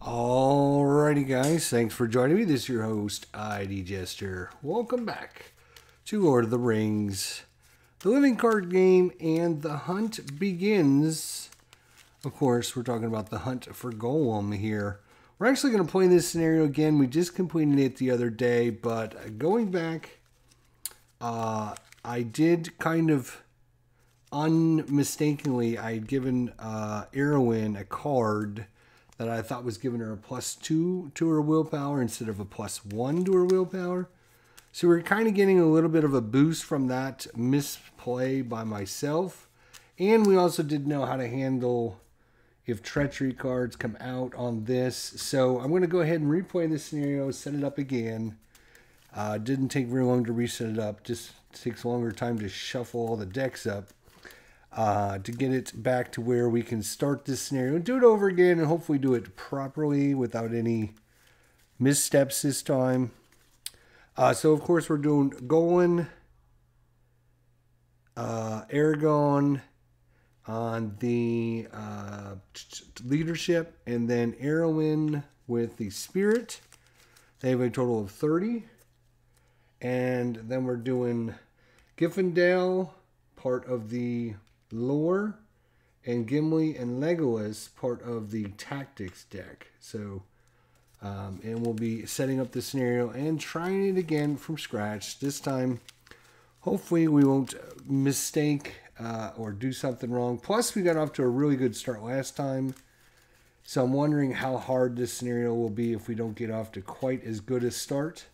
Alrighty guys, thanks for joining me. This is your host, ID Jester. Welcome back to Lord of the Rings, the living card game, and the hunt begins. Of course, we're talking about the hunt for Gollum here. We're actually going to play this scenario again. We just completed it the other day, but going back, I did kind of unmistakably, I had given Erwin a card that I thought was giving her a +2 to her willpower instead of a +1 to her willpower. So we're kind of getting a little bit of a boost from that misplay by myself. And we also didn't know how to handle if treachery cards come out on this. So I'm going to go ahead and replay this scenario, set it up again. Didn't take very long to reset it up. Just takes a longer time to shuffle all the decks up. To get it back to where we can start this scenario and do it over again and hopefully do it properly without any missteps this time. So of course we're doing Gollum, Aragorn on the leadership, and then Erwin with the spirit. They have a total of 30. And then we're doing Giffendale, part of the lore, and Gimli and Legolas, part of the tactics deck. So, and we'll be setting up the scenario and trying it again from scratch. This time, hopefully we won't mistake or do something wrong. Plus, we got off to a really good start last time. So I'm wondering how hard this scenario will be if we don't get off to quite as good a start.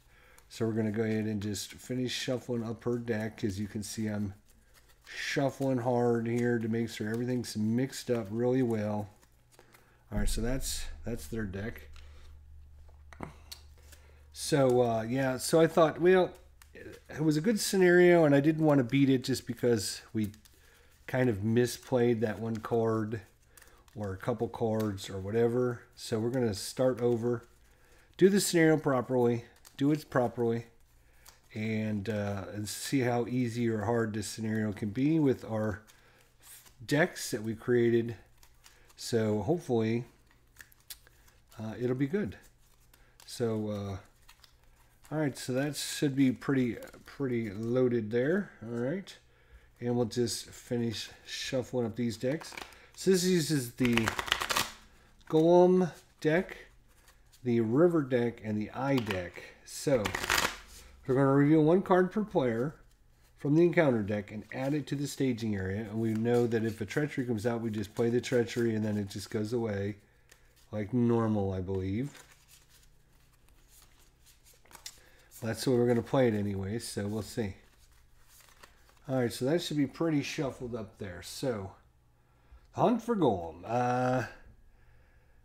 So we're going to go ahead and just finish shuffling up her deck. As you can see, I'm shuffling hard here to make sure everything's mixed up really well. All right, so that's their deck. So yeah, so I thought, well, it was a good scenario, and I didn't want to beat it just because we kind of misplayed that one card or a couple cards or whatever. So we're going to start over, do the scenario properly, do it properly, and see how easy or hard this scenario can be with our decks that we created. So hopefully it'll be good. So all right, so that should be pretty loaded there. All right, and we'll just finish shuffling up these decks. So this uses the Gollum deck, the River deck, and the Eye deck. So we're going to reveal one card per player from the encounter deck and add it to the staging area. And we know that if a treachery comes out, we just play the treachery and then it just goes away like normal, I believe. Well, that's the way we're going to play it anyway, so we'll see. All right, so that should be pretty shuffled up there. So, hunt for Gollum.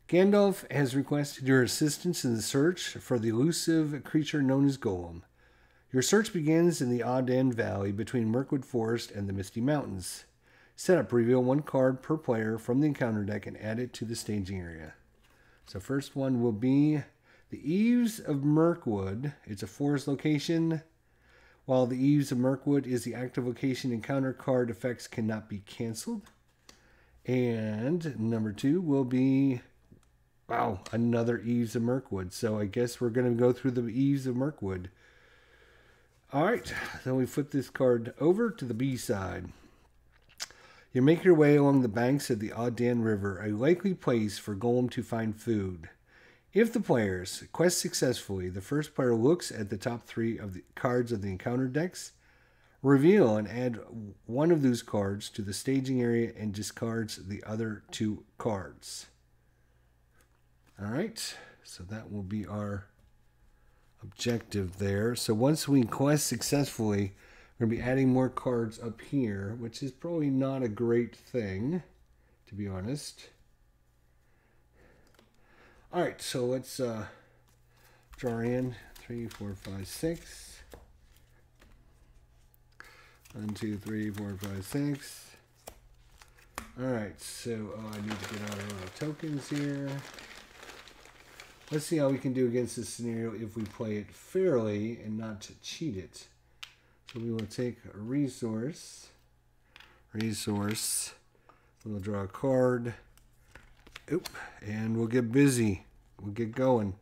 Gandalf has requested your assistance in the search for the elusive creature known as Gollum. Your search begins in the Ardennes Valley between Mirkwood Forest and the Misty Mountains. Setup: reveal one card per player from the encounter deck and add it to the staging area. So first one will be the Eaves of Mirkwood. It's a forest location. While the Eaves of Mirkwood is the active location, encounter card effects cannot be canceled. And number 2 will be, wow, another Eaves of Mirkwood. So I guess we're going to go through the Eaves of Mirkwood. All right, then we flip this card over to the B side. You make your way along the banks of the Ardennes River, a likely place for Gollum to find food. If the players quest successfully, the first player looks at the top 3 of the cards of the encounter decks, reveal and add one of those cards to the staging area, and discards the other 2 cards. All right, so that will be our objective there. So once we quest successfully, we're going to be adding more cards up here, which is probably not a great thing, to be honest. All right, so let's draw in 3, 4, 5, 6. 1, 2, 3, 4, 5, 6. All right, so I need to get out of our tokens here. Let's see how we can do against this scenario if we play it fairly and not to cheat it. So we will take a resource. We'll draw a card. Oop, and we'll get busy. we'll get going.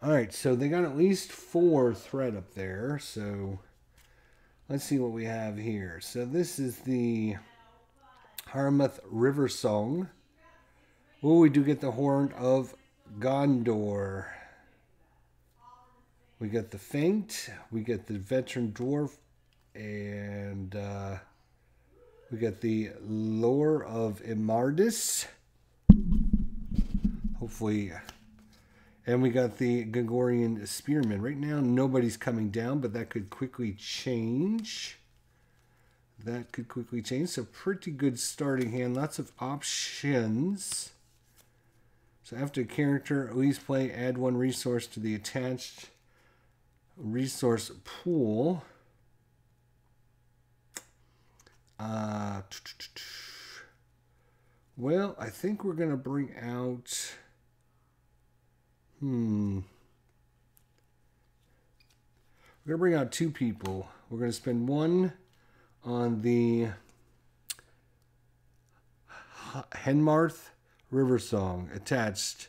All right, so they got at least 4 threat up there. So let's see what we have here. So this is the Harmouth River Song. Oh, we do get the Horn of Gondor. We get the Faint. We get the Veteran Dwarf. And we get the Lore of Imardis. Hopefully. And we got the Gregorian Spearman. Right now, nobody's coming down, but that could quickly change. That could quickly change. So pretty good starting hand. Lots of options. So after a character, at least play, add 1 resource to the attached resource pool. Well, I think we're going to bring out... We're going to bring out 2 people. We're going to spend 1 on the Henmarth River Song attached.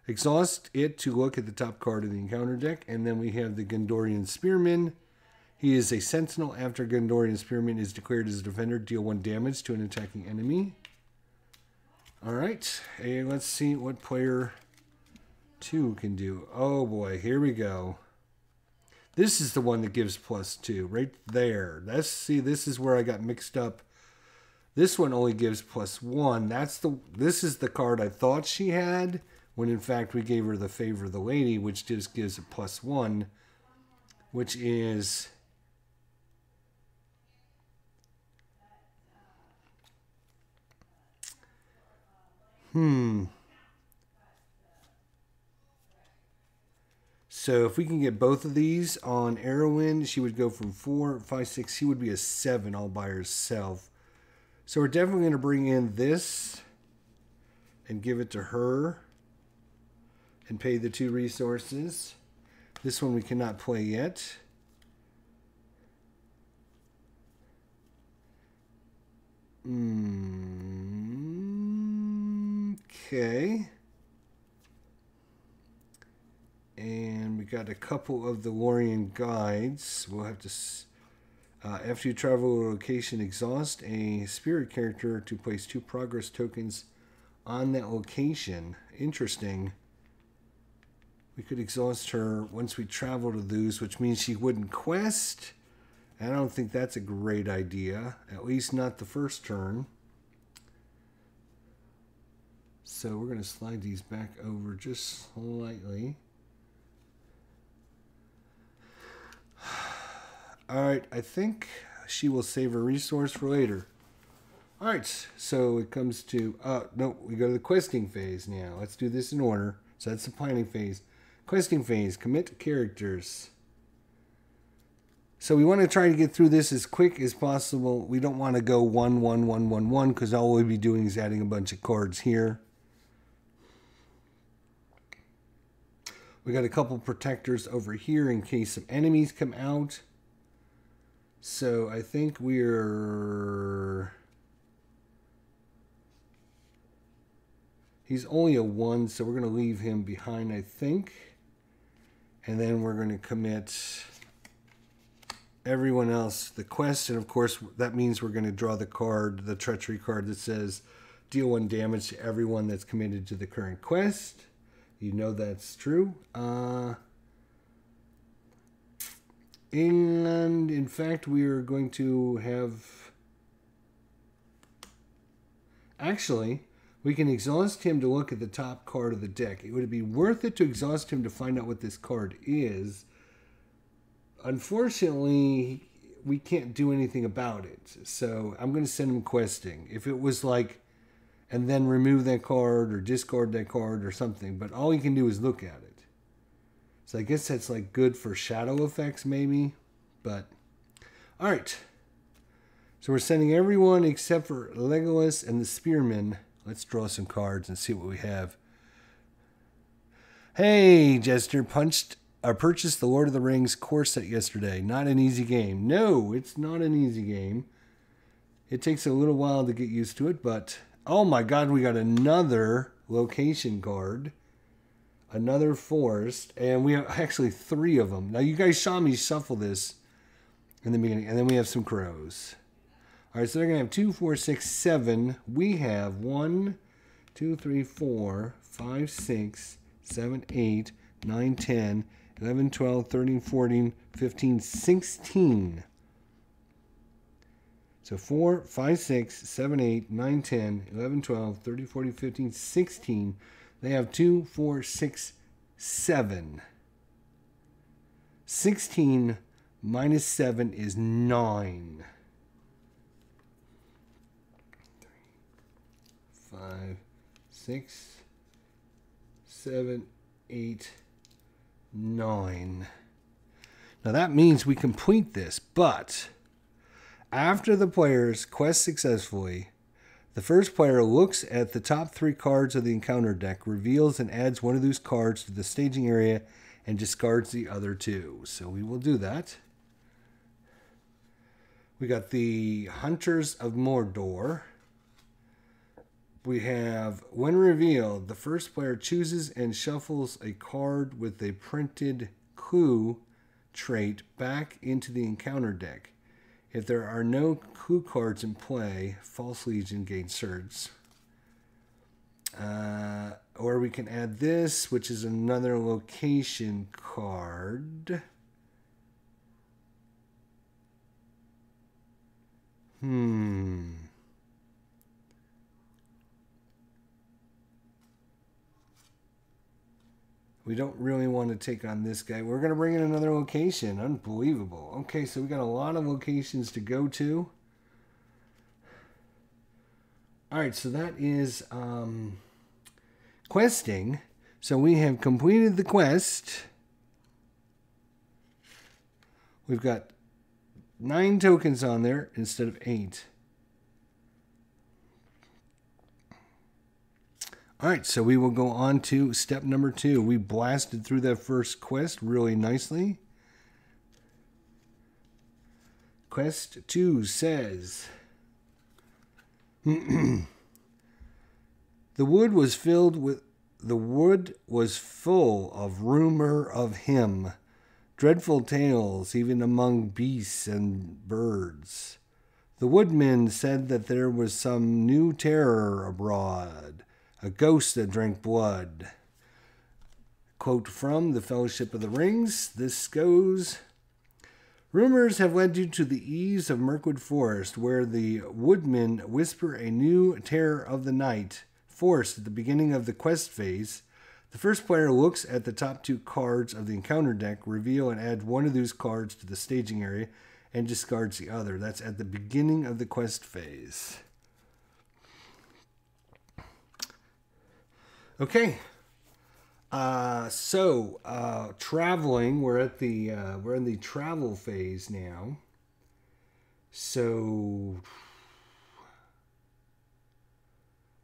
Exhaust it to look at the top card of the encounter deck. And then we have the Gondorian Spearman. He is a sentinel. After Gondorian Spearman is declared as a defender, deal 1 damage to an attacking enemy. Alright, and let's see what player 2 can do. Oh boy, here we go. This is the one that gives +2, right there. See, this is where I got mixed up. This one only gives +1. This is the card I thought she had, when in fact we gave her the Favor of the Lady, which just gives a +1, which is... So if we can get both of these on Arrowin, she would go from 4, 5, 6. She would be a 7 all by herself. So we're definitely going to bring in this and give it to her and pay the 2 resources. This one we cannot play yet. Okay. And we got a couple of the Lorien guides. We'll have to... after you travel a location, exhaust a spirit character to place 2 progress tokens on that location. Interesting. We could exhaust her once we travel to those, which means she wouldn't quest. I don't think that's a great idea. At least not the first turn. So we're going to slide these back over just slightly. Alright, I think she will save a resource for later. Alright, so it comes to... no, we go to the questing phase now. Let's do this in order. So that's the planning phase. Questing phase, commit characters. So we want to try to get through this as quick as possible. We don't want to go 1, 1, 1, 1, 1, because all we'll be doing is adding a bunch of cards here. We got a couple protectors over here in case some enemies come out. So I think we're... He's only a 1, so we're going to leave him behind, I think. And then we're going to commit everyone else the quest. And of course, that means we're going to draw the card, the treachery card that says deal 1 damage to everyone that's committed to the current quest. You know that's true. And in fact, we are going to have... Actually, we can exhaust him to look at the top card of the deck. It would be worth it to exhaust him to find out what this card is. Unfortunately, we can't do anything about it. So I'm going to send him questing. If it was like... and then remove that card or discard that card or something. But all you can do is look at it. So I guess that's like good for shadow effects maybe. But, alright. So we're sending everyone except for Legolas and the Spearman. Let's draw some cards and see what we have. Hey, Jester, purchased the Lord of the Rings core set yesterday. Not an easy game. No, it's not an easy game. It takes a little while to get used to it, but... oh my god, we got another location card. another forest, and we have actually 3 of them. Now, you guys saw me shuffle this in the beginning, and then we have some crows. All right, so they're going to have 2, 4, 6, 7. We have 1, 2, 3, 4, 5, 6, 7, 8, 9, 10, 11, 12, 13, 14, 15, 16. So 4, 5, 6, 7, 8, 9, 10, 11, 12, 13, 14, 15, 16. They have 2, 4, 6, 7. 16 minus 7 is 9. 3, 5, 6, 7, 8, 9. Now that means we complete this, but after the players quest successfully, the first player looks at the top 3 cards of the encounter deck, reveals and adds one of those cards to the staging area, and discards the other 2. So we will do that. We got the Hunters of Mordor. We have, when revealed, the first player chooses and shuffles a card with a printed clue trait back into the encounter deck. If there are no clue cards in play, False Legion gains surge. Or we can add this, which is another location card. We don't really want to take on this guy. We're going to bring in another location. Unbelievable. Okay, so we got a lot of locations to go to. All right, so that is questing. So we have completed the quest. We've got 9 tokens on there instead of 8. All right, so we will go on to step number 2. We blasted through that first quest really nicely. Quest 2 says, the wood was full of rumor of him, dreadful tales even among beasts and birds. The woodmen said that there was some new terror abroad, a ghost that drank blood. Quote from The Fellowship of the Rings. This goes, rumors have led you to the eaves of Mirkwood Forest, where the woodmen whisper a new terror of the night. Forced at the beginning of the quest phase, the first player looks at the top 2 cards of the encounter deck, reveal and add one of those cards to the staging area, and discards the other. That's at the beginning of the quest phase. Okay, traveling. We're in the travel phase now. So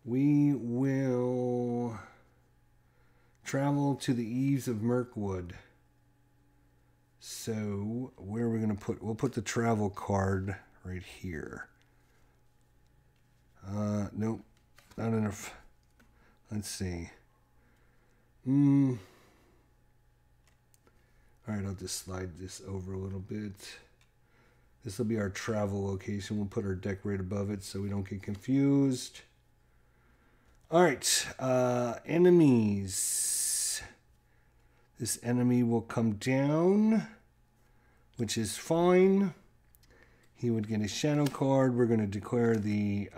we will travel to the eaves of Mirkwood. So where are we going to put? We'll put the travel card right here. Nope, not enough. Let's see. All right, I'll just slide this over a little bit. This will be our travel location. We'll put our deck right above it so we don't get confused. All right, enemies. This enemy will come down, which is fine. He would get a shadow card. We're going to declare the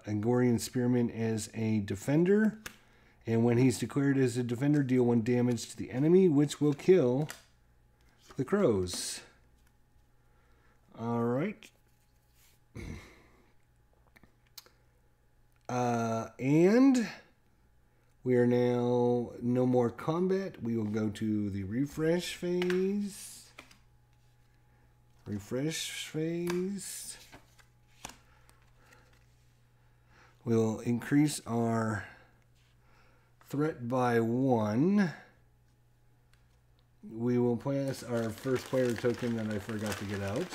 Angorian Spearman as a defender. And when he's declared as a defender, deal 1 damage to the enemy, which will kill the crows. All right. And we are now no more combat. We will go to the refresh phase. Refresh phase. We'll increase our threat by 1. We will pass our first player token that I forgot to get out.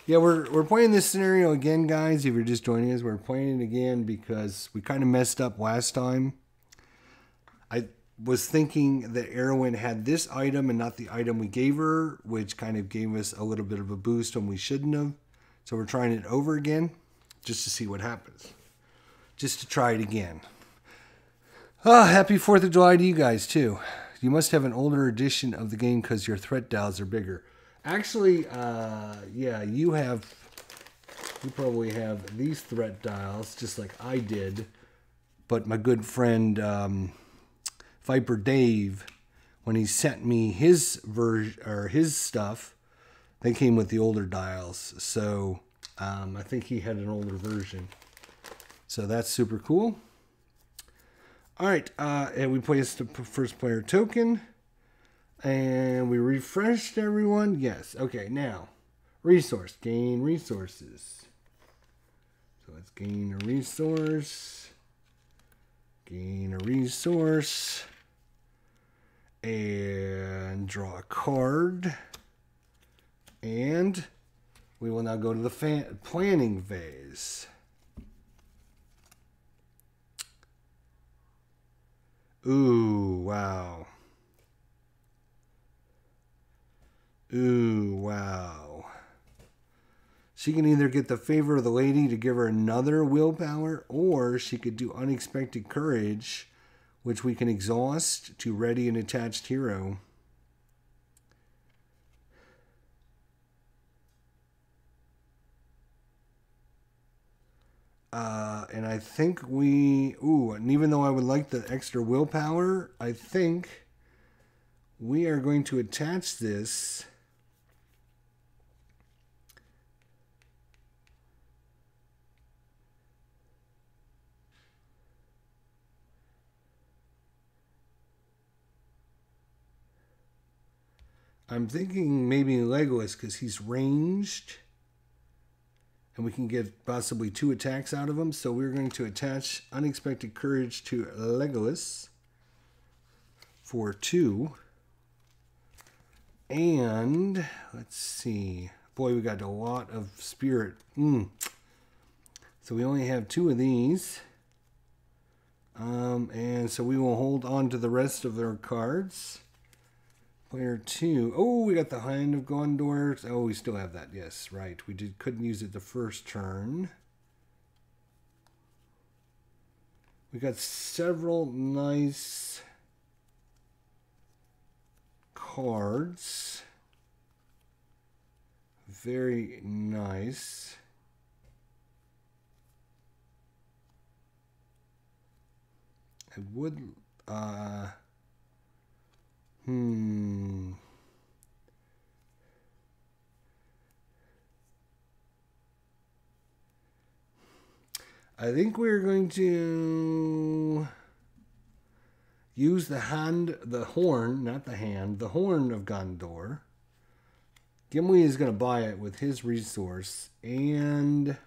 Yeah, we're playing this scenario again, guys. If you're just joining us, we're playing it again because we kind of messed up last time. I was thinking that Erwin had this item and not the item we gave her, which kind of gave us a little bit of a boost when we shouldn't have. So we're trying it over again just to see what happens. Just to try it again. Ah, happy 4th of July to you guys, too. You must have an older edition of the game because your threat dials are bigger. Actually, yeah, you probably have these threat dials just like I did. But my good friend Viper Dave, when he sent me his version or his stuff, they came with the older dials. So I think he had an older version. So that's super cool. All right, and we placed the first player token, and we refreshed everyone. Yes. Okay. Now, resource, gain resources. So let's gain a resource. Gain a resource. And draw a card. And we will now go to the planning phase. Ooh, wow. Ooh, wow. She can either get the favor of the lady to give her another willpower, or she could do unexpected courage, which we can exhaust to ready an attached hero. And I think and even though I would like the extra willpower, I think we are going to attach this I'm thinking maybe Legolas because he's ranged. And we can get possibly 2 attacks out of him. So we're going to attach Unexpected Courage to Legolas for 2. And let's see. Boy, we got a lot of spirit. So we only have 2 of these. And so we will hold on to the rest of our cards. Player 2. Oh, we got the Horn of Gondor. Oh, we still have that. Yes, right. We couldn't use it the first turn. We got several nice cards. Very nice. I would I think we're going to use the Horn of Gondor. Gimli is going to buy it with his resource, and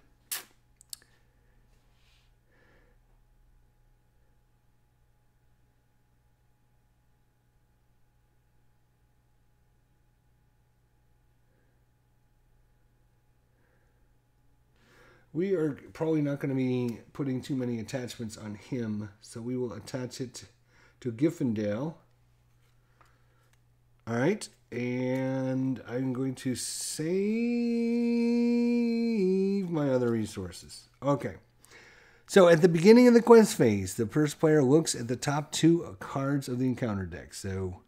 we are probably not going to be putting too many attachments on him, so we will attach it to Gryffindor. All right, and I'm going to save my other resources. Okay, so at the beginning of the quest phase, the first player looks at the top 2 cards of the encounter deck. So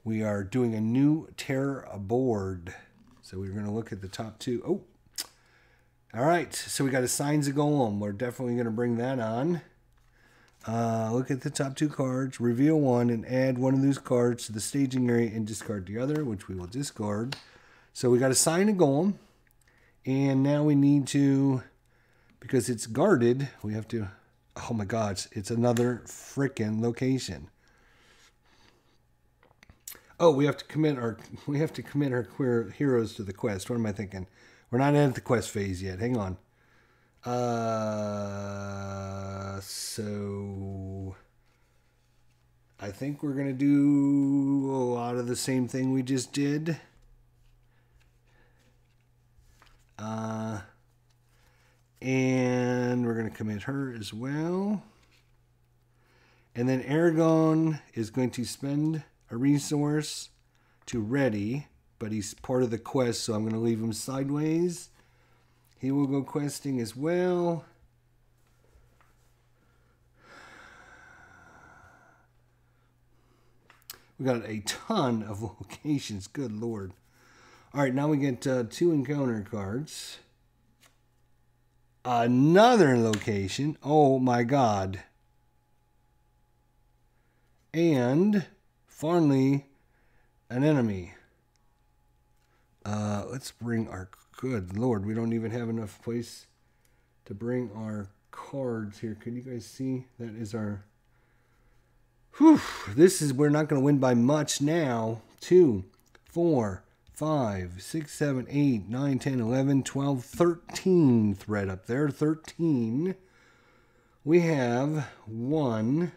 we are doing a new terror board. So we're going to look at the top 2. Oh. All right, so we got a Signs of Gollum. We're definitely going to bring that on. Look at the top 2 cards, reveal 1, and add one of those cards to the staging area and discard the other, which we will discard. So we got a Sign of Gollum, and now we need to, because it's guarded, we have to, oh my gosh, it's another frickin' location. Oh, we have to commit our queer heroes to the quest. What am I thinking? We're not at the quest phase yet. Hang on. So I think we're going to do a lot of the same thing we just did. And we're going to commit her as well. And then Aragorn is going to spend a resource to ready, but he's part of the quest, so I'm going to leave him sideways. He will go questing as well. We got a ton of locations. Good Lord. All right, now we get 2 encounter cards. Another location. Oh my God. And finally, an enemy. Let's bring our... Good Lord, we don't even have enough place to bring our cards here. Can you guys see? That is our... Whew, this is... We're not going to win by much now. 2, 4, 5, 6, 7, 8, 9, 10, 11, 12, 13 thread up there. 13. We have 1,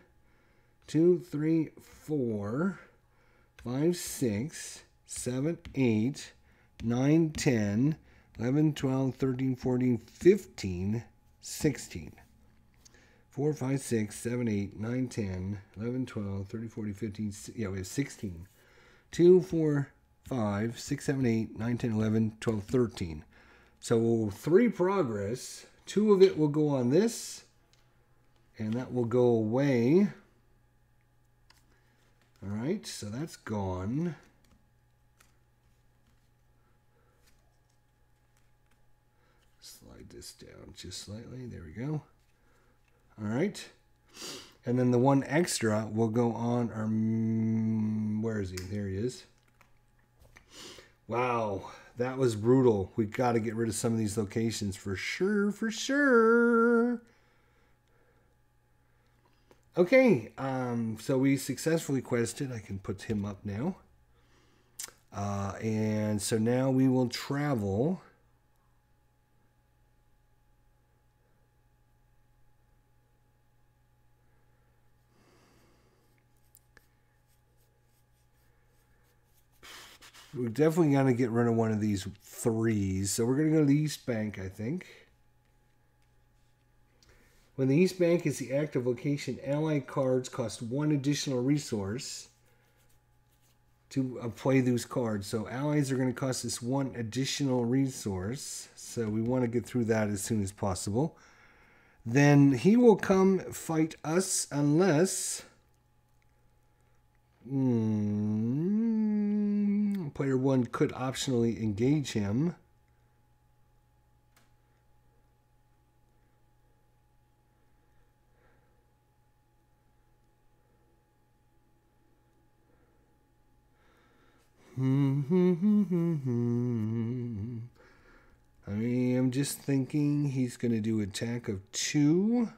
2, 3, 4, 5, 6, 7, 8, 9, 10, 11, 12, 13, 14, 15, 16. 4, 5, 6, 7, 8, 9, 10, 11, 12, 13, 14, 15, yeah, we have 16. 2, 4, 5, 6, 7, 8, 9, 10, 11, 12, 13. So 3 progress. 2 of it will go on this, and that will go away. All right, so that's gone. Slide this down just slightly. There we go. All right. And then the 1 extra will go on our... Where is he? There he is. Wow, that was brutal. We got to get rid of some of these locations for sure, for sure. Okay, so we successfully quested. I can put him up now. And so now we will travel... We're definitely going to get rid of one of these 3s. So we're going to go to the East Bank, I think. When the East Bank is the active location, ally cards cost 1 additional resource to play those cards. So allies are going to cost us 1 additional resource. So we want to get through that as soon as possible. Then he will come fight us unless... Player 1 could optionally engage him. I mean, I'm just thinking he's going to do attack of 2.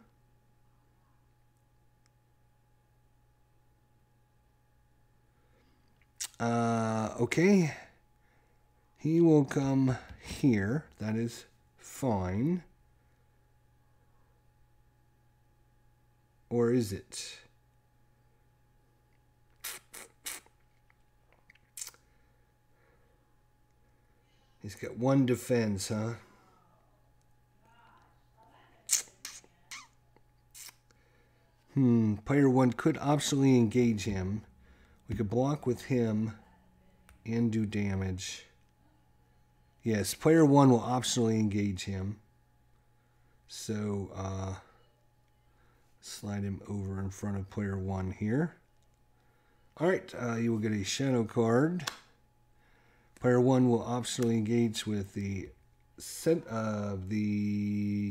Okay. He will come here. That is fine. Or is it? He's got 1 defense, huh? Player 1 could optionally engage him. We could block with him and do damage. Yes, player 1 will optionally engage him. So, slide him over in front of player 1 here. Alright, you will get a shadow card. Player 1 will optionally engage with the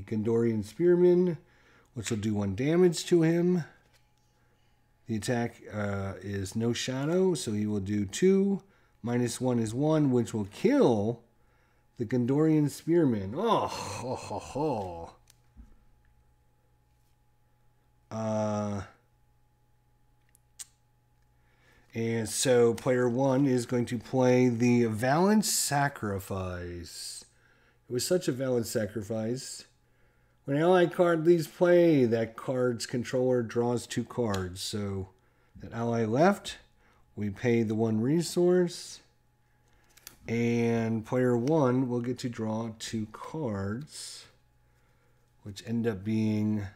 Gondorian Spearman, which will do 1 damage to him. The attack is no shadow, so he will do 2. -1 is 1, which will kill the Gondorian Spearman. Oh, ho, ho, ho. And so player 1 is going to play the Valiant Sacrifice. It was such a valiant sacrifice. When an ally card leaves play, that card's controller draws 2 cards. So that ally left, we pay the 1 resource. And player 1 will get to draw 2 cards, which end up being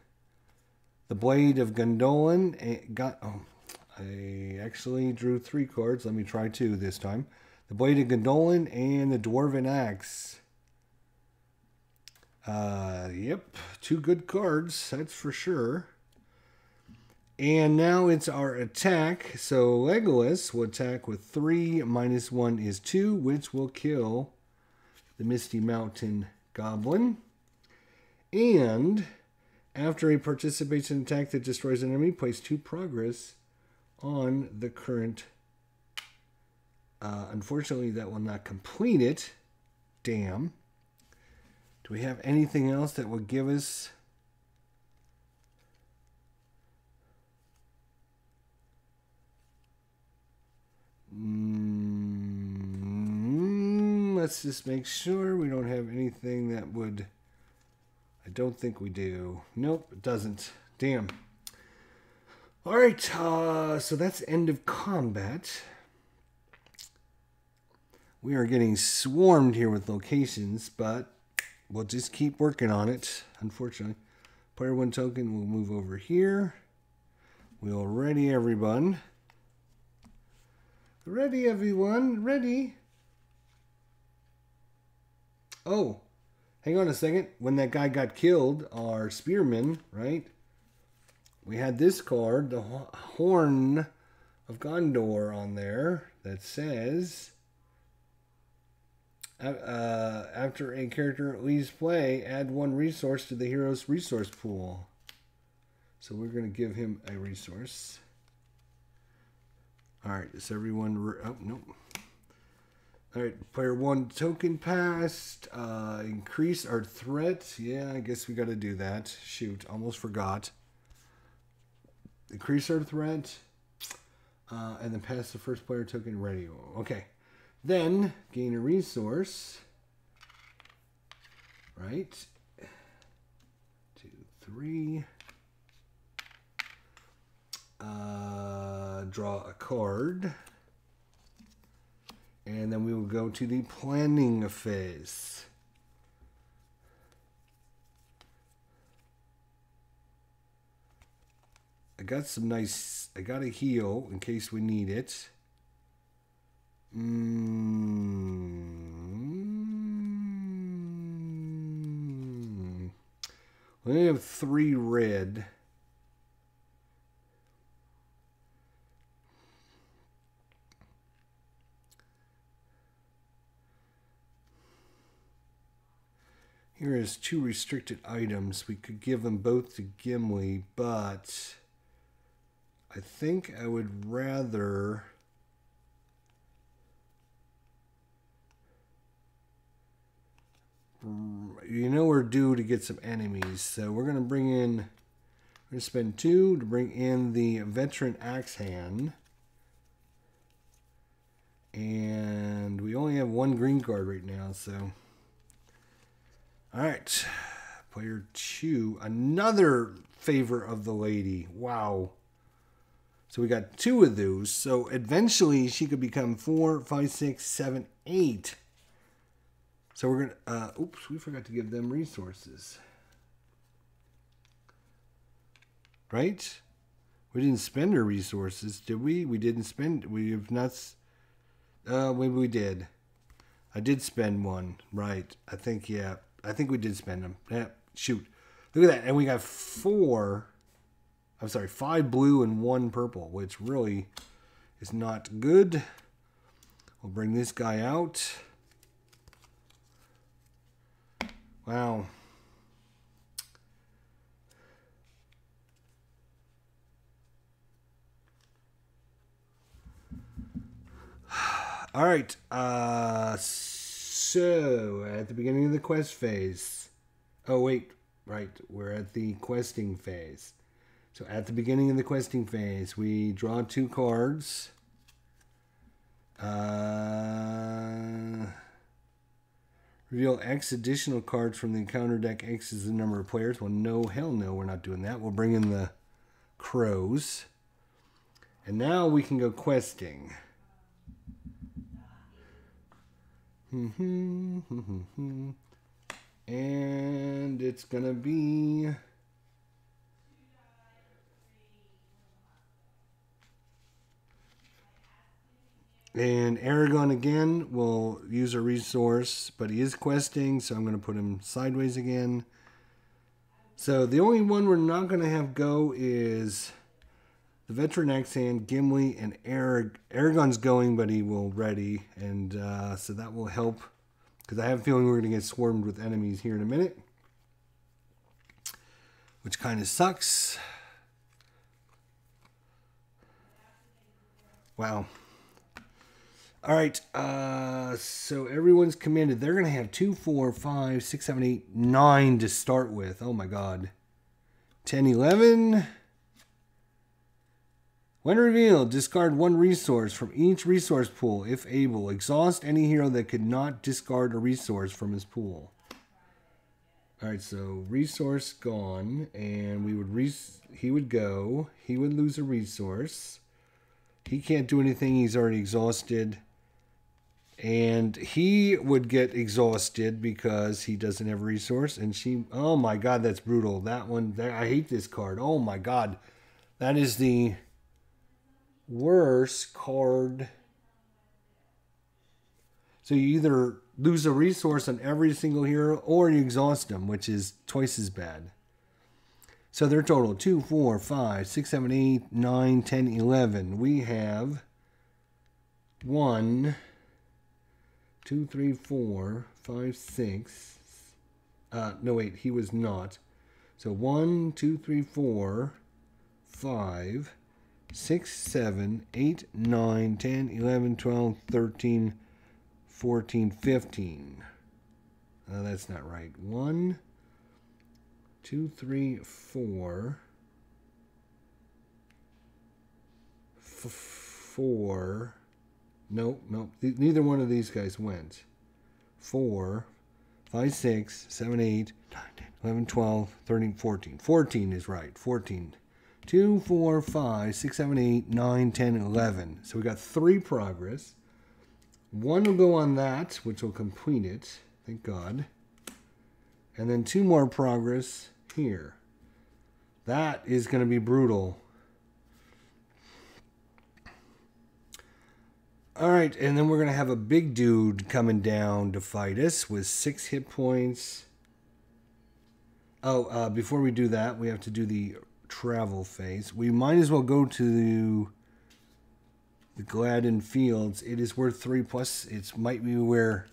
the Blade of Gondolin. I actually drew 3 cards. Let me try 2 this time. The Blade of Gondolin and the Dwarven Axe. Yep, 2 good cards, that's for sure. And now it's our attack. So Legolas will attack with 3, -1 is 2, which will kill the Misty Mountain Goblin. And after he participates in an attack that destroys an enemy, place 2 progress on the current. Unfortunately, that will not complete it. Damn. Do we have anything else that will give us... let's just make sure we don't have anything that would... I don't think we do. Nope, it doesn't. Damn. Alright, so that's end of combat. We are getting swarmed here with locations, but we'll just keep working on it, unfortunately. Player 1 token will move over here. We'll ready everyone. Ready, everyone. Ready. Oh, hang on a second. When that guy got killed, our spearman, right? We had this card, the Horn of Gondor, on there that says, after a character leaves play, add 1 resource to the hero's resource pool. So we're going to give him a resource. All right, is everyone... oh, nope. All right, player 1 token passed. Increase our threat. Yeah, I guess we got to do that. Shoot, almost forgot. Increase our threat. And then pass the first player token ready. Okay. Then, gain a resource. Right. 2, 3. Draw a card. And then we will go to the planning phase. I got some nice... I got a heal in case we need it. We only have 3 red. Here is 2 restricted items. We could give them both to Gimli, but I think I would rather... You know we're due to get some enemies, so we're going to bring in... We're going to spend 2 to bring in the Veteran Axe Hand. And we only have 1 green card right now, so... Alright, player 2, another Favor of the Lady. Wow. So we got 2 of those. So eventually she could become 4, 5, 6, 7, 8. So we're going to, oops, we forgot to give them resources. Right? We didn't spend our resources, did we? We didn't spend, we have not, maybe we did. I did spend 1, right. I think, yeah. I think we did spend them. Yeah, shoot. Look at that. And we got 5 blue and 1 purple, which really is not good. We'll bring this guy out. Wow. All right. So, at the beginning of the quest phase... Oh, wait. Right. We're at the questing phase. So, at the beginning of the questing phase, we draw 2 cards. Reveal X additional cards from the encounter deck. X is the number of players. Well, no, hell no, we're not doing that. We'll bring in the crows. And now we can go questing. And it's gonna be And Aragon again will use a resource, but he is questing, so I'm going to put him sideways again. So the only one we're not going to have go is the Veteran Axan, Gimli, and Aragon's going, but he will ready. And so that will help, because I have a feeling we're going to get swarmed with enemies here in a minute, which kind of sucks. Wow. All right, so everyone's commanded. They're going to have 2, 4, 5, 6, 7, 8, 9 to start with. Oh, my God. 10, 11. When revealed, discard 1 resource from each resource pool, if able. Exhaust any hero that could not discard a resource from his pool. All right, so resource gone, and we would he would go. He would lose a resource. He can't do anything. He's already exhausted. And he would get exhausted because he doesn't have a resource. And she, oh my God, that's brutal. That one, I hate this card. Oh my God. That is the worst card. So you either lose a resource on every single hero or you exhaust them, which is twice as bad. So their total, 2, 4, 5, 6, 7, 8, 9, 10, 11. We have 1... 2, 3, 4, 5, 6. No, wait, he was not. So 1, 2, 3, 4, 5, 6, 7, 8, 9, 10, 11, 12, 13, 14, 15. That's not right. 1, 2, 3, 4, 4. Nope. Neither one of these guys went. 4, 5, 6, 7, 8, 9, 10, 11, 12, 13, 14. 14 is right. 14. 2, 4, 5, 6, 7, 8, 9, 10, 11. So we got 3 progress. 1 will go on that, which will complete it. Thank God. And then 2 more progress here. That is going to be brutal. All right, and then we're going to have a big dude coming down to fight us with 6 hit points. Oh, before we do that, we have to do the travel phase. We might as well go to the Gladden Fields. It is worth 3 plus. It might be where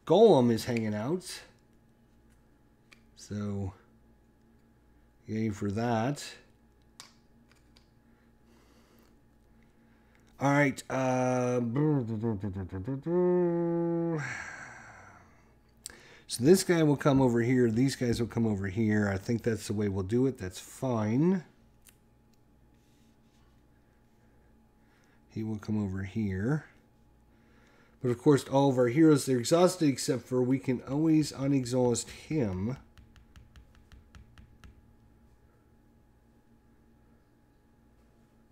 Gollum is hanging out. So, yay for that. All right. So this guy will come over here. These guys will come over here. I think that's the way we'll do it. That's fine. He will come over here. But of course, all of our heroes, they're exhausted except for we can always unexhaust him.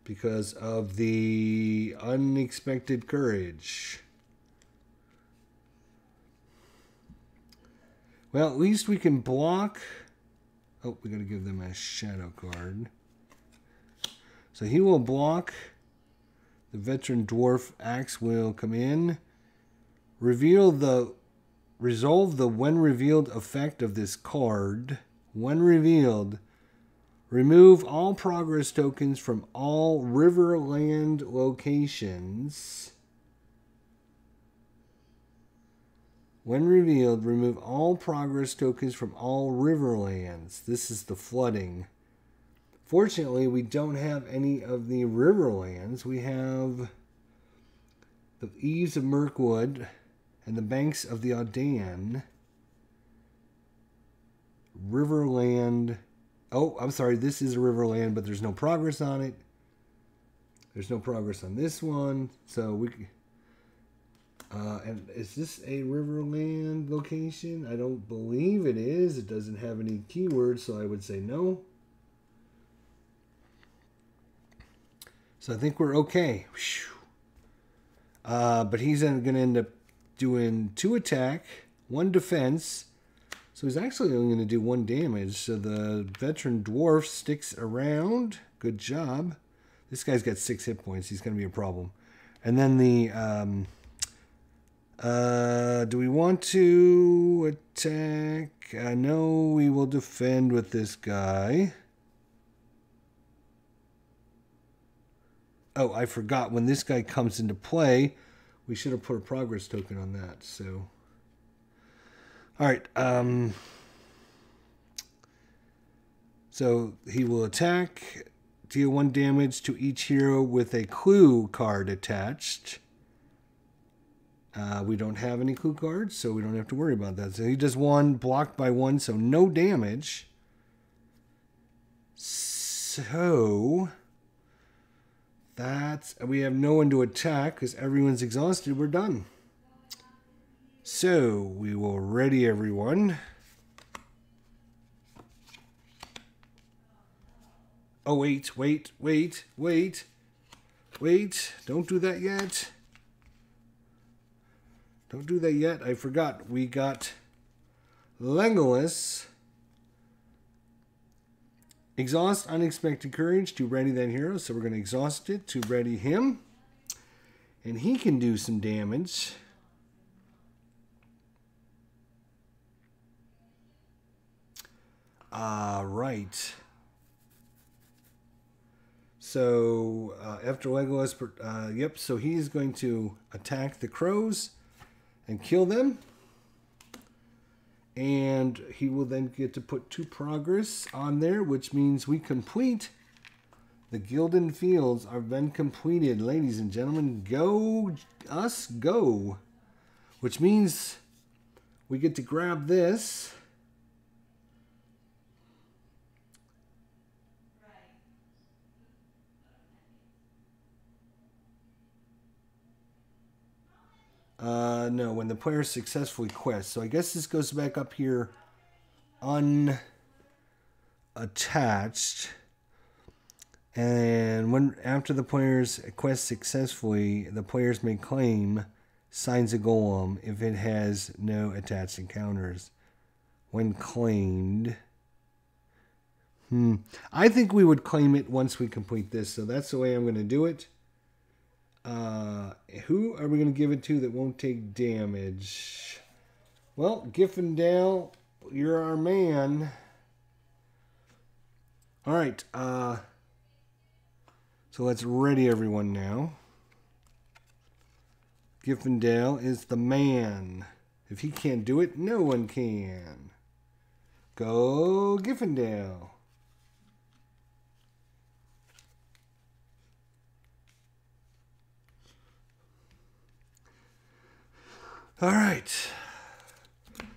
Because of the unexpected courage. Well, at least we can block. Oh, we got to give them a shadow card. So he will block. The veteran dwarf axe will come in. Resolve the when revealed effect of this card. When revealed, remove all progress tokens from all Riverland locations. When revealed, remove all progress tokens from all Riverlands. This is the flooding. Fortunately, we don't have any of the Riverlands. We have the Eaves of Mirkwood and the Banks of the Audan. Riverland. Oh, I'm sorry. This is a Riverland, but there's no progress on it. There's no progress on this one. So we... and is this a Riverland location? I don't believe it is. It doesn't have any keywords, so I would say no. So I think we're okay. But he's going to end up doing 2 attack, 1 defense. So he's actually only going to do 1 damage. So the veteran dwarf sticks around. Good job. This guy's got 6 hit points. He's going to be a problem. And then the do we want to attack? No, we will defend with this guy. Oh, I forgot. When this guy comes into play, we should have put a progress token on that. So, all right. So he will attack, deal 1 damage to each hero with a clue card attached. We don't have any clue cards, so we don't have to worry about that. So he does 1, blocked by 1, so no damage. So we have no one to attack because everyone's exhausted. We're done. So we will ready everyone. Oh, wait. Don't do that yet. Don't do that yet. I forgot. We got Legolas. Exhaust Unexpected Courage to ready that hero. So we're going to exhaust it to ready him. And he can do some damage. Right. So after Legolas, yep, so he's going to attack the crows and kill them. And he will then get to put 2 progress on there, which means we complete. The Gildan Fields are then completed. Ladies and gentlemen, go us, go. Which means we get to grab this. No, when the player successfully quests. So I guess this goes back up here unattached. And after the players quest successfully, the players may claim Signs of Gollum if it has no attached encounters. When claimed. I think we would claim it once we complete this, so that's the way I'm going to do it. Who are we going to give it to that won't take damage? Well, Giffendale, you're our man. All right. So let's ready everyone now. Giffendale is the man. If he can't do it, no one can. Go Giffendale. All right.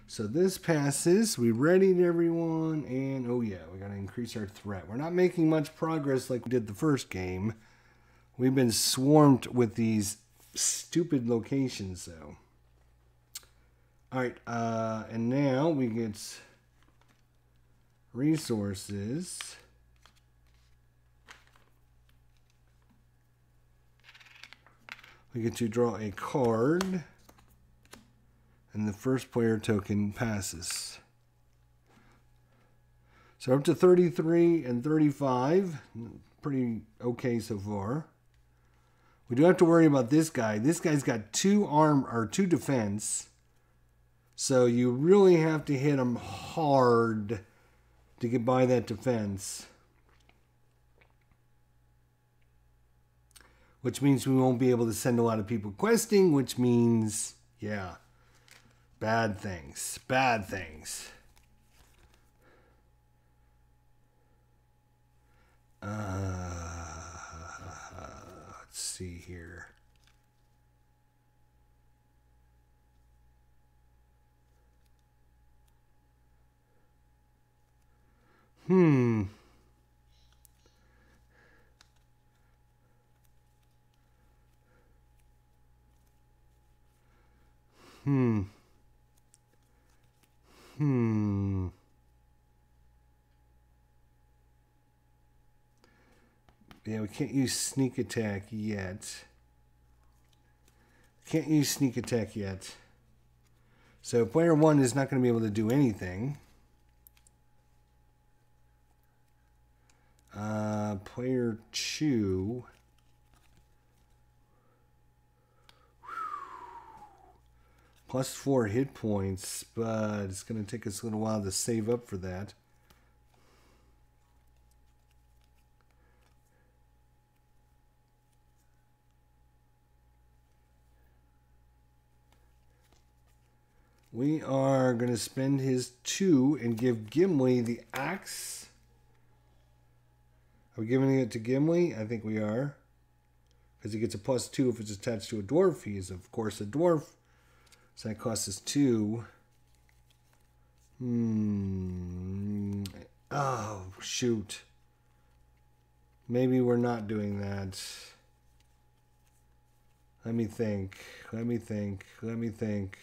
So this passes. We readied everyone. And, oh yeah, we got to increase our threat. We're not making much progress like we did the first game. We've been swarmed with these stupid locations, though. All right. And now we get resources. We get to draw a card. And the first player token passes. So up to 33 and 35. Pretty okay so far. We do have to worry about this guy. This guy's got 2 defense. So you really have to hit him hard to get by that defense. Which means we won't be able to send a lot of people questing, which means, yeah. Bad things. Bad things. Let's see here. Hmm. Yeah, we can't use sneak attack yet. Can't use sneak attack yet. So player 1 is not going to be able to do anything. Player 2. Plus 4 hit points, but it's going to take us a little while to save up for that. We are going to spend his 2 and give Gimli the axe. Are we giving it to Gimli? I think we are. Because he gets a plus 2 if it's attached to a dwarf. He is, of course, a dwarf. So that costs us 2. Oh, shoot. Maybe we're not doing that. Let me think. Let me think. Let me think.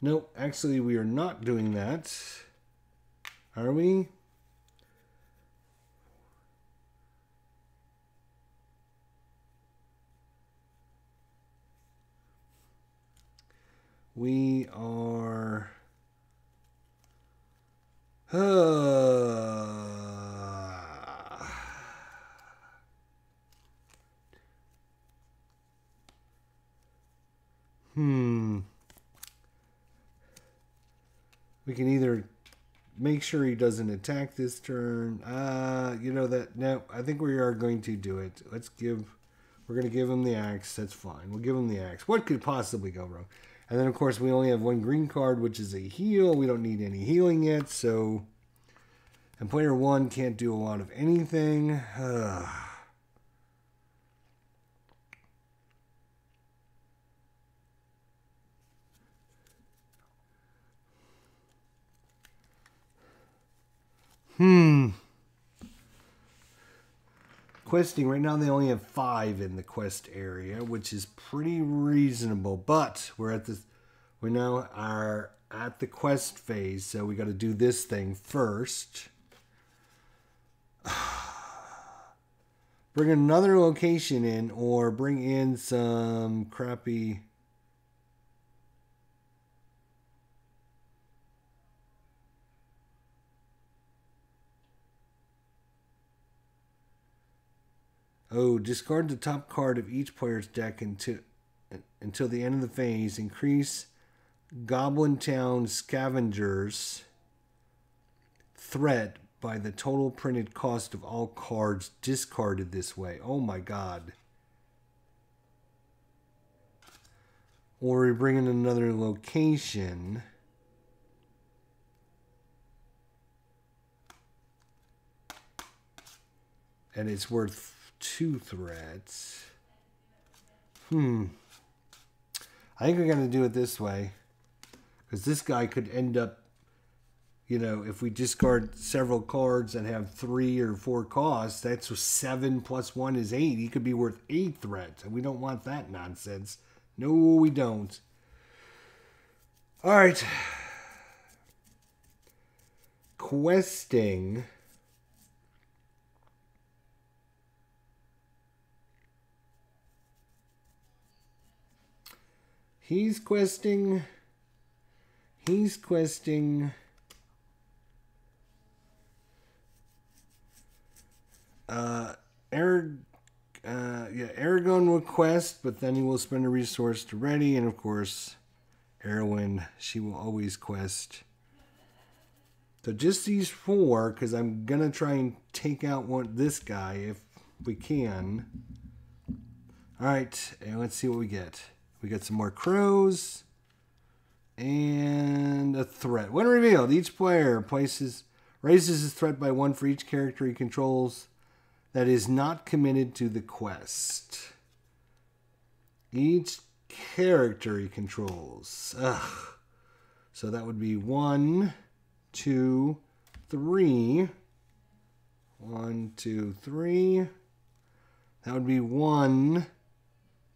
Nope, actually we are not doing that. Are we? We are... We can either make sure he doesn't attack this turn. You know that... No, I think we are going to do it. We're going to give him the axe. That's fine. We'll give him the axe. What could possibly go wrong? And then, of course, we only have 1 green card, which is a heal. We don't need any healing yet, so... And player 1 can't do a lot of anything. Questing, right now they only have 5 in the quest area, which is pretty reasonable. But we now are at the quest phase, so we got to do this thing first. Bring another location in, or bring in some crappy... Oh, discard the top card of each player's deck until the end of the phase. Increase Goblin Town Scavengers threat by the total printed cost of all cards discarded this way. Oh my god. Or we bring in another location. And it's worth 2 threats. I think we're going to do it this way. Because this guy could end up, you know, if we discard several cards and have 3 or 4 costs, that's 7 plus 1 is 8. He could be worth 8 threats. And we don't want that nonsense. No, we don't. Alright. Questing. He's questing. Aragorn will quest, but then he will spend a resource to ready, and of course, Erwin, she will always quest. So just these 4, because I'm gonna try and take out this guy if we can. All right, and let's see what we get. We got some more crows and a threat. When revealed, each player raises his threat by 1 for each character he controls that is not committed to the quest. Each character he controls. So that would be 1, 2, 3. 1, 2, 3. That would be 1,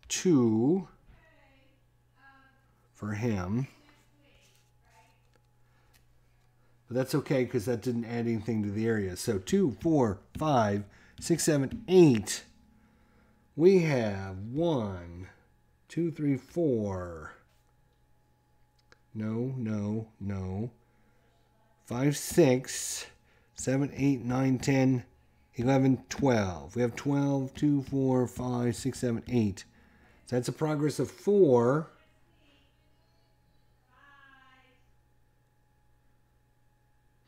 2 for him. But that's okay because that didn't add anything to the area. So 2, 4, 5, 6, 7, 8. We have 1, 2, 3, 4. No. 5, 6, 7, 8, 9, 10, 11, 12. We have 12, 2, 4, 5, 6, 7, 8. So that's a progress of 4.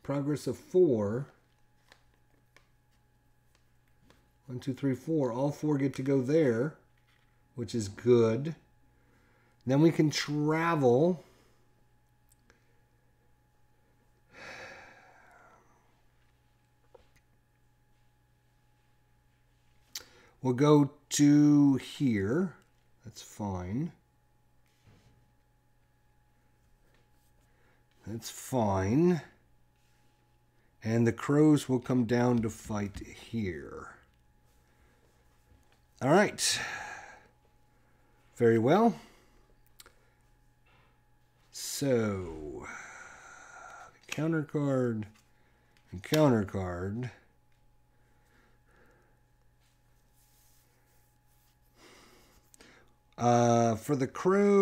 Progress of 4. 1, 2, 3, 4. All 4 get to go there, which is good. Then we can travel. We'll go to here. That's fine. That's fine. And the crows will come down to fight here. All right. Very well. So, counter card and counter card. For the crows,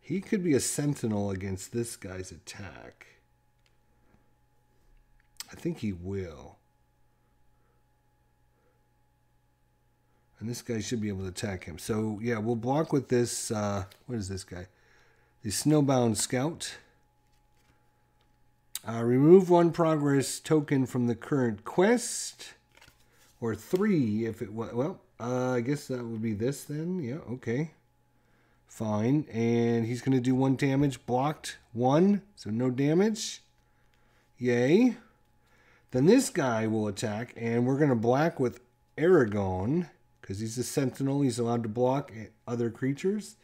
he could be a sentinel against this guy's attack. I think he will. And this guy should be able to attack him. So, yeah, we'll block with this, what is this guy? The Snowbound Scout. Remove 1 progress token from the current quest. Or 3 if it was, well, I guess that would be this then. Yeah, okay. Fine. And he's going to do 1 damage. Blocked 1, so no damage. Yay. Then this guy will attack, and we're going to black with Aragon, because he's a sentinel. He's allowed to block other creatures.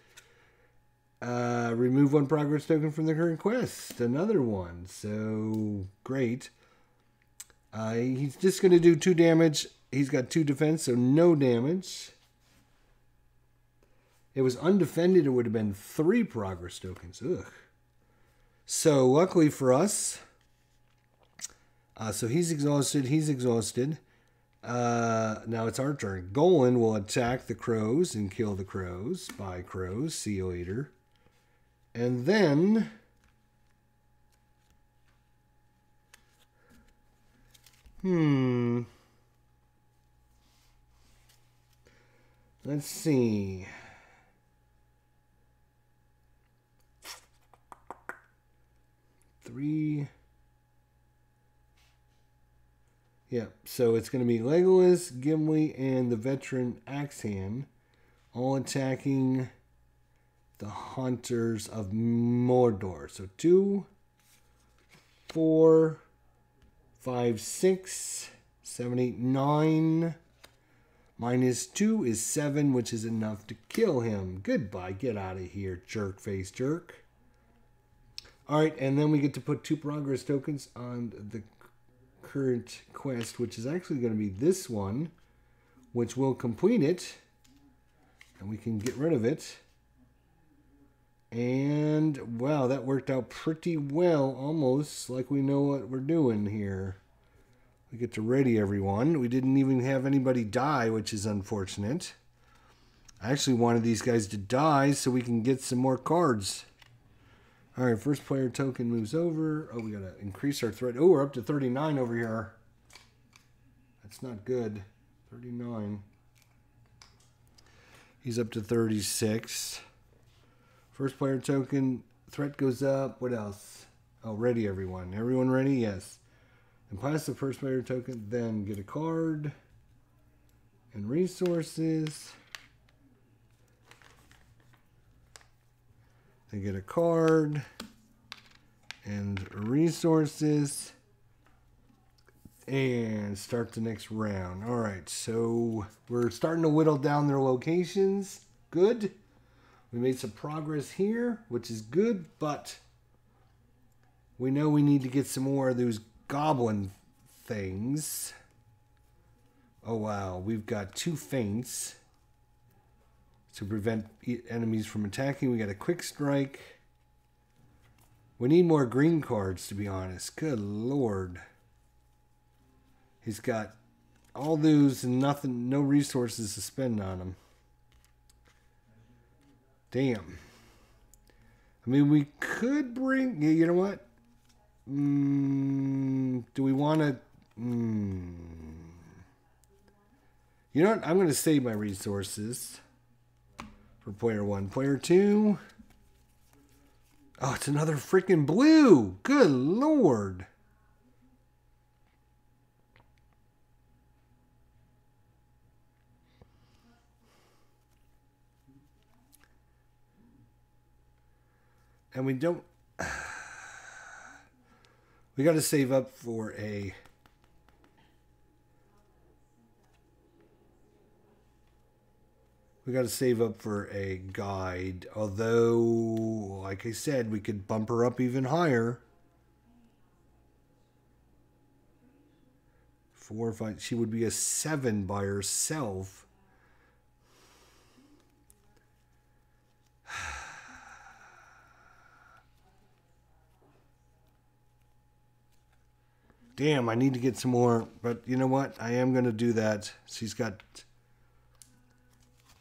Remove 1 progress token from the current quest. Another one. So, great. He's just going to do 2 damage. He's got 2 defense, so no damage. It was undefended. It would have been 3 progress tokens. Ugh. So, luckily for us, so he's exhausted. He's exhausted. Now it's our turn. Gollum will attack the crows and kill the crows. Spy crows. See you later. And then let's see. Three. Yeah, so it's going to be Legolas, Gimli, and the veteran Axehand, all attacking the Hunters of Mordor. So 2, 4, 5, 6, 7, 8, 9. Minus 2 is 7, which is enough to kill him. Goodbye. Get out of here, jerk face jerk. All right, and then we get to put 2 progress tokens on the current quest, which is actually going to be this one, which will complete it. And we can get rid of it. And, wow, that worked out pretty well. Almost like we know what we're doing here. We get to ready everyone. We didn't even have anybody die, which is unfortunate. I actually wanted these guys to die so we can get some more cards. All right, first player token moves over. Oh, we got to increase our threat. Oh, we're up to 39 over here. That's not good. 39. He's up to 36. First player token, threat goes up. What else? Oh, ready everyone. Everyone ready? Yes. And pass the first player token, then get a card. And resources. They get a card and resources and start the next round. All right, so we're starting to whittle down their locations. Good. We made some progress here, which is good, but we know we need to get some more of those goblin things. Oh, wow. We've got 2 feints to prevent enemies from attacking. We got a quick strike. We need more green cards, to be honest. Good Lord. He's got all those and nothing, no resources to spend on him. Damn. I mean, we could bring, you know what? Do we want to... You know what? I'm going to save my resources for player 1. Player 2... Oh, it's another freaking blue. Good Lord. And we don't... We got to save up for a... We got to save up for a guide. Although, like I said, we could bump her up even higher. 4 or 5. She would be a 7 by herself. Damn, I need to get some more. But you know what? I am going to do that. She's got...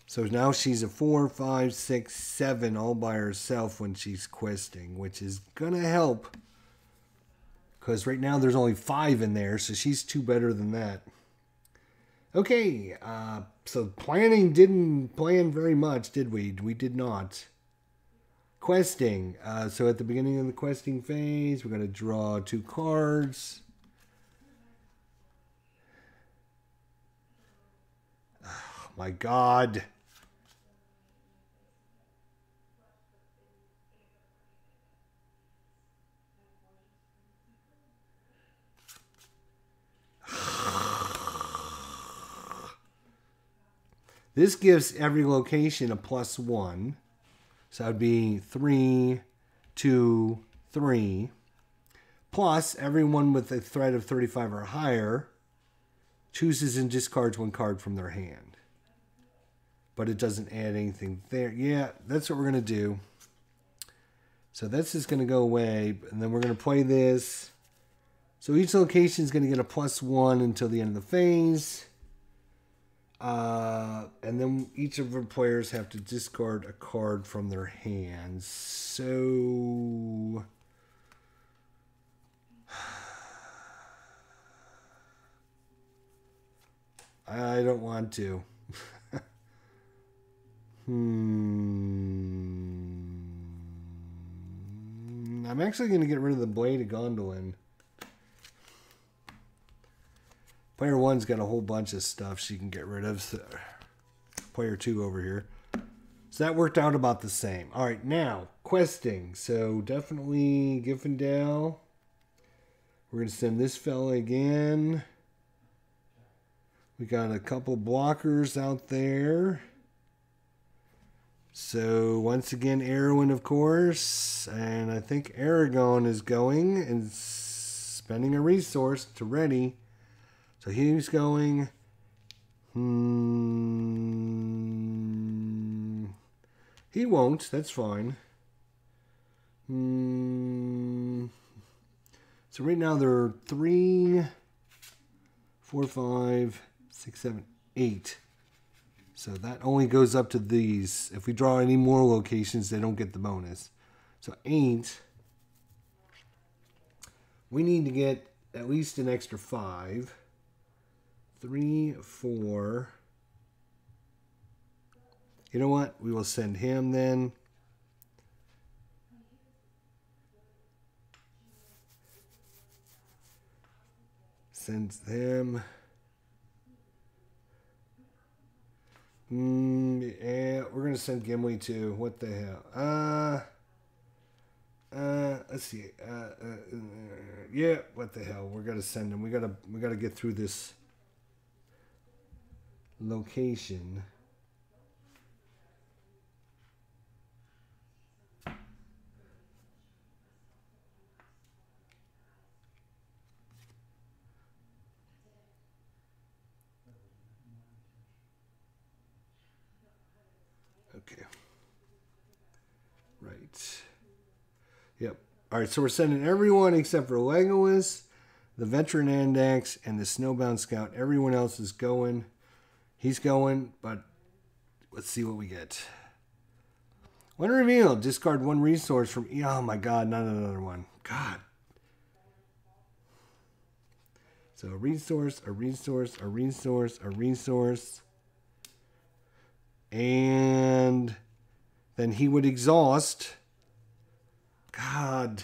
So now she's a 4, 5, 6, 7 all by herself when she's questing, which is going to help. Because right now there's only 5 in there, so she's 2 better than that. Okay, so planning didn't plan very much, did we? We did not. Questing. So at the beginning of the questing phase, we're going to draw 2 cards. Oh, my God. This gives every location a +1. So that would be 3, 2, 3. Plus, everyone with a threat of 35 or higher chooses and discards 1 card from their hand. But it doesn't add anything there. Yeah, that's what we're going to do. So that's just going to go away. And then we're going to play this. So each location is going to get a +1 until the end of the phase. And then each of our players have to discard a card from their hands. So... I don't want to. I'm actually going to get rid of the Blade of Gondolin. Player 1's got a whole bunch of stuff she can get rid of. So player 2 over here. So that worked out about the same. All right, now, questing. So definitely Giffendale. We're going to send this fella again. We got a couple blockers out there. So once again, Erwin, of course. And I think Aragorn is going and spending a resource to ready. So he's going. He won't. That's fine. So right now there are 3, 4, 5, 6, 7, 8. So that only goes up to these. If we draw any more locations, they don't get the bonus. So 8. We need to get at least an extra 5. 3, 4. You know what? We will send him then. Sends them. Yeah, we're going to send Gimli too. What the hell? Let's see. Yeah, what the hell? We're going to send him. We got to get through this location. Okay. Right. Yep. All right, so we're sending everyone except for Legolas, the Veteran Andax, and the Snowbound Scout. Everyone else is going. He's going, but let's see what we get. When revealed, discard 1 resource from... Oh, my God, not another one. God. So a resource, a resource, a resource, a resource. And then he would exhaust. God.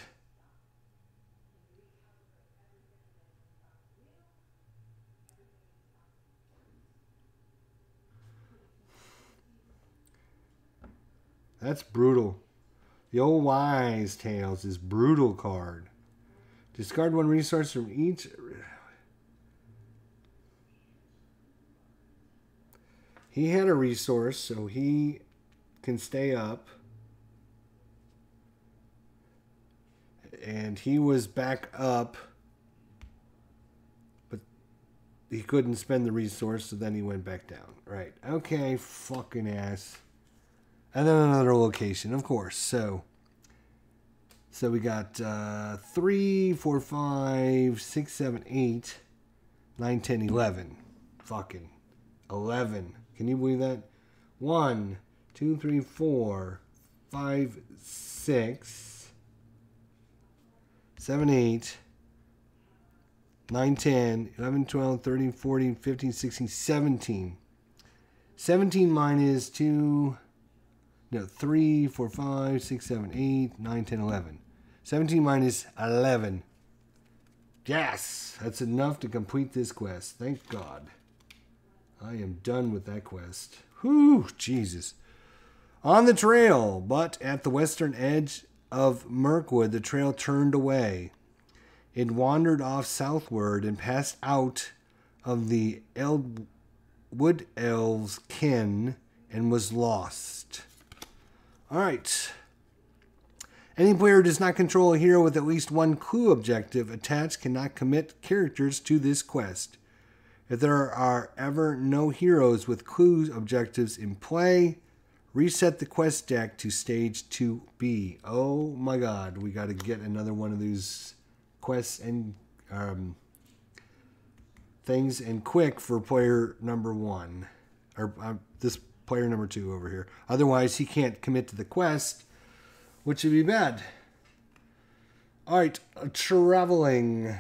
That's brutal. The old Wise Tales is brutal card. Discard one resource from each. He had a resource, so he can stay up. And he was back up. But he couldn't spend the resource, so then he went back down. Right. Okay, fucking ass. And then another location, of course. So we got 3, 4, 5, 6, 7, 8, 9, 10, 11. Fucking 11. Can you believe that? 1, 2, 3, 4, 5, 6, 7, 8, 9, 10, 11, 12, 13, 14, 15, 16, 17. 17 minus 2... No, 3, 4, 5, 6, 7, 8, 9, 10, 11. 17 minus 11. Yes! That's enough to complete this quest. Thank God. I am done with that quest. Whew, Jesus. On the trail, but at the western edge of Mirkwood, the trail turned away. It wandered off southward and passed out of the Wood Elves' ken and was lost. Alright. Any player who does not control a hero with at least one clue objective attached cannot commit characters to this quest. If there are ever no heroes with clue objectives in play, reset the quest deck to stage 2B. Oh my god, we got to get another one of these quests and things and quick for player number 1. Or this player number 2 over here. Otherwise, he can't commit to the quest, which would be bad. Alright, traveling.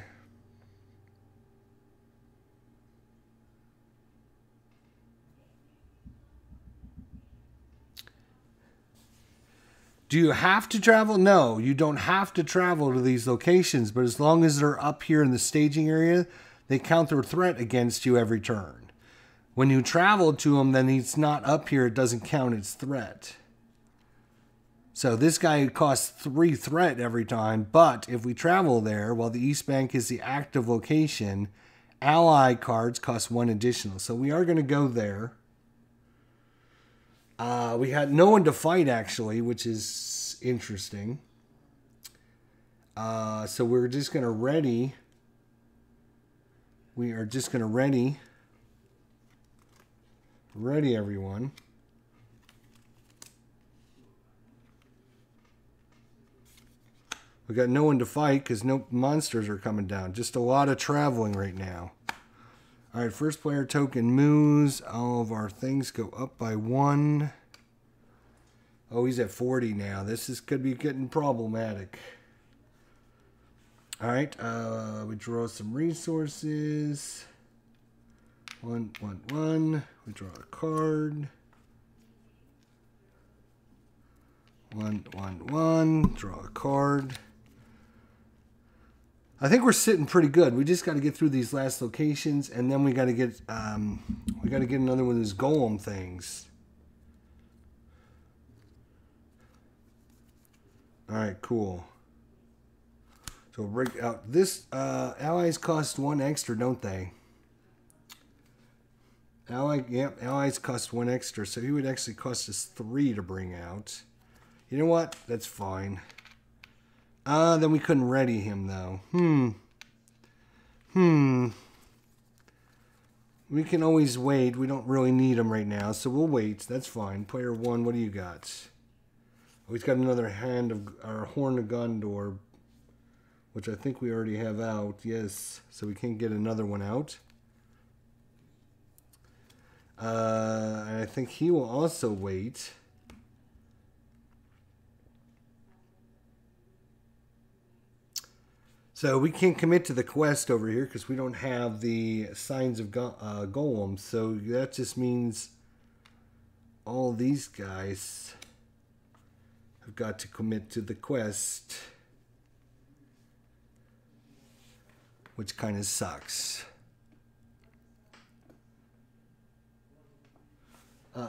Do you have to travel? No, you don't have to travel to these locations, but as long as they're up here in the staging area, they count their threat against you every turn. When you travel to him, then he's not up here. It doesn't count its threat. So this guy costs 3 threat every time. But if we travel there, while the East Bank is the active location, ally cards cost 1 additional. So we are going to go there. We had no one to fight, actually, which is interesting. So we're just going to ready. We are just going to ready everyone. We got no one to fight because no monsters are coming down. Just a lot of traveling right now. All right, first player token moves. All of our things go up by 1. Oh, he's at 40 now. Could be getting problematic. All right, we draw some resources. 1, 1, 1. We draw a card. 1, 1, 1. Draw a card. I think we're sitting pretty good. We just got to get through these last locations, and then we got to get another one of those Gollum things. All right, cool. So we'll break out this. Allies cost 1 extra, don't they? Allies cost 1 extra, so he would actually cost us 3 to bring out. You know what? That's fine. Then we couldn't ready him, though. We can always wait. We don't really need him right now, so we'll wait. That's fine. Player 1, what do you got? Oh, he's got another hand of our Horn of Gondor, which I think we already have out. Yes, so we can't get another one out. And I think he will also wait. So we can't commit to the quest over here because we don't have the signs of Gollum. So that just means all these guys have got to commit to the quest, which kind of sucks.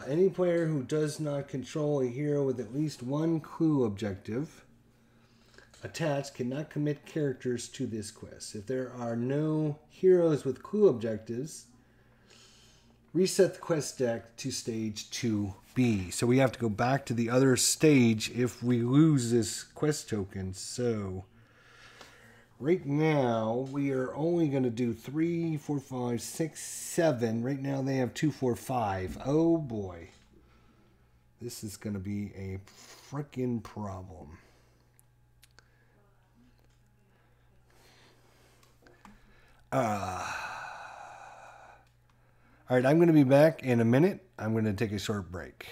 Any player who does not control a hero with at least one clue objective attached cannot commit characters to this quest. If there are no heroes with clue objectives, reset the quest deck to stage 2B. So we have to go back to the other stage if we lose this quest token. So right now we are only going to do 3, 4, 5, 6, 7. Right now they have 2, 4, 5. Oh boy. This is going to be a freaking problem. All right, I'm going to be back in a minute. I'm going to take a short break.